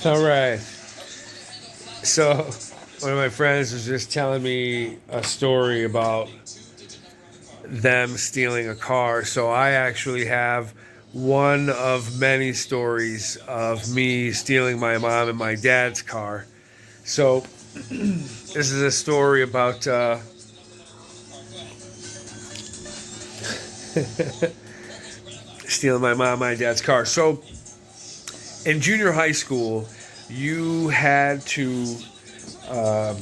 All right. So, one of my friends was just telling me a story about them stealing a car. So, I actually have one of many stories of me stealing my mom and my dad's car. So, this is a story about stealing my mom and my dad's car. So, in junior high school, you had to uh,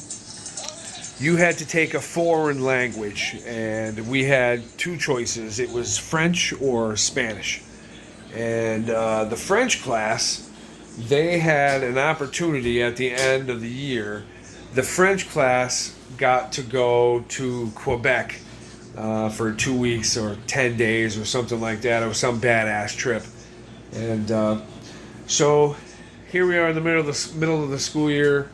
you had to take a foreign language, and we had two choices. It was French or Spanish. And the French class, they had an opportunity at the end of the year. The French class got to go to Quebec for 2 weeks or 10 days or something like that. It was some badass trip. And so here we are in the middle of the school year.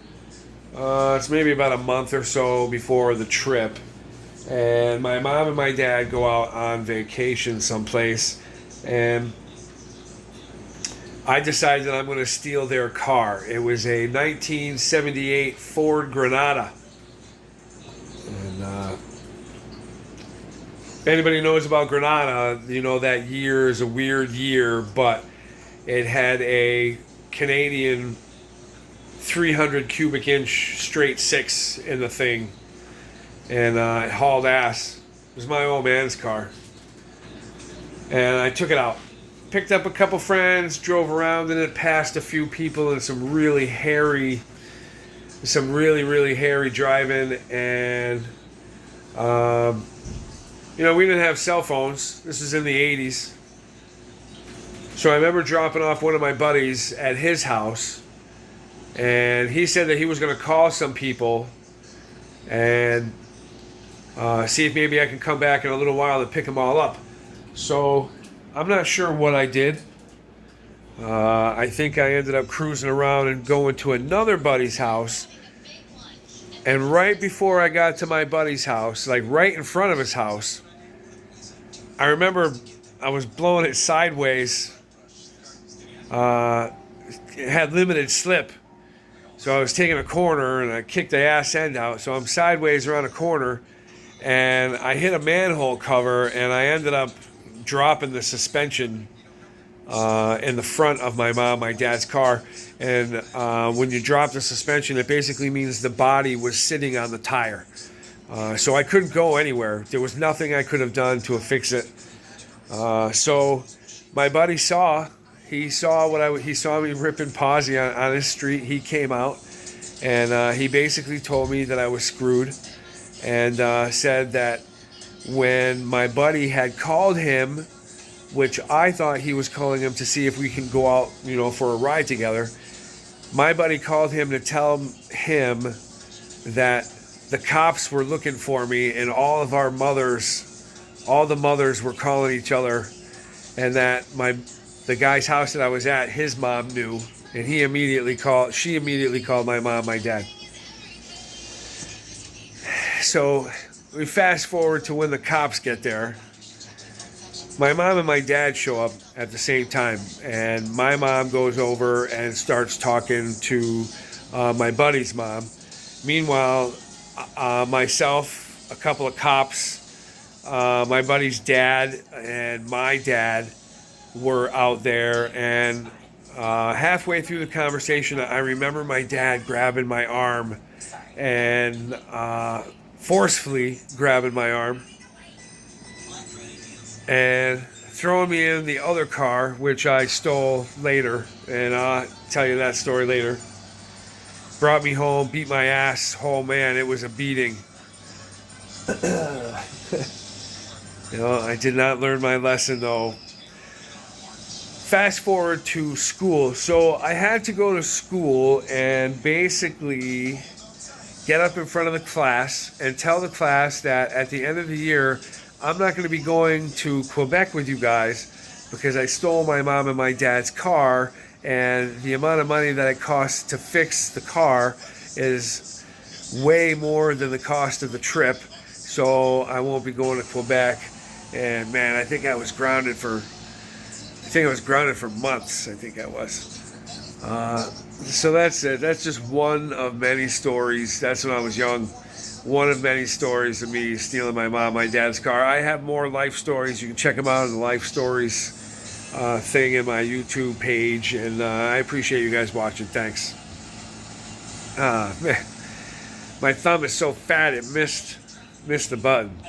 It's maybe about a month or so before the trip, and my mom and my dad go out on vacation someplace, and I decided that I'm going to steal their car. It was a 1978 Ford Granada, and if anybody knows about Granada, you know that year is a weird year, but it had a Canadian 300 cubic inch straight six in the thing, and it hauled ass. It was my old man's car, and I took it out, picked up a couple friends, drove around in it, passed a few people in some really hairy driving, and we didn't have cell phones. This is in the 80s. So I remember dropping off one of my buddies at his house, and he said that he was going to call some people and see if maybe I can come back in a little while and pick them all up. So I'm not sure what I did. I think I ended up cruising around and going to another buddy's house. And right before I got to my buddy's house, like right in front of his house, I remember I was blowing it sideways. It had limited slip. So I was taking a corner and I kicked the ass end out. So I'm sideways around a corner and I hit a manhole cover and I ended up dropping the suspension in the front of my mom, my dad's car. And when you drop the suspension, it basically means the body was sitting on the tire. So I couldn't go anywhere. There was nothing I could have done to fix it. So my buddy he saw me ripping Posy on his street. He came out and he basically told me that I was screwed, and said that when my buddy had called him, which I thought he was calling him to see if we can go out, for a ride together. My buddy called him to tell him that the cops were looking for me and all the mothers were calling each other, and that the guy's house that I was at, his mom knew, and she immediately called my mom, my dad. So we fast forward to when the cops get there. My mom and my dad show up at the same time, and my mom goes over and starts talking to my buddy's mom. Meanwhile, myself, a couple of cops, my buddy's dad, and my dad were out there, and halfway through the conversation, I remember my dad grabbing my arm and forcefully grabbing my arm and throwing me in the other car, which I stole later, and I'll tell you that story later. Brought me home, beat my ass. Oh man, it was a beating. I did not learn my lesson though. Fast forward to school. So I had to go to school and basically get up in front of the class and tell the class that at the end of the year, I'm not going to be going to Quebec with you guys because I stole my mom and my dad's car, and the amount of money that it costs to fix the car is way more than the cost of the trip. So I won't be going to Quebec. And man, I think I was grounded for months. I think I was. So that's it. That's just one of many stories. That's when I was young. One of many stories of me stealing my mom, my dad's car. I have more life stories. You can check them out on the life stories thing in my YouTube page. And I appreciate you guys watching. Thanks. Man, my thumb is so fat it missed the button.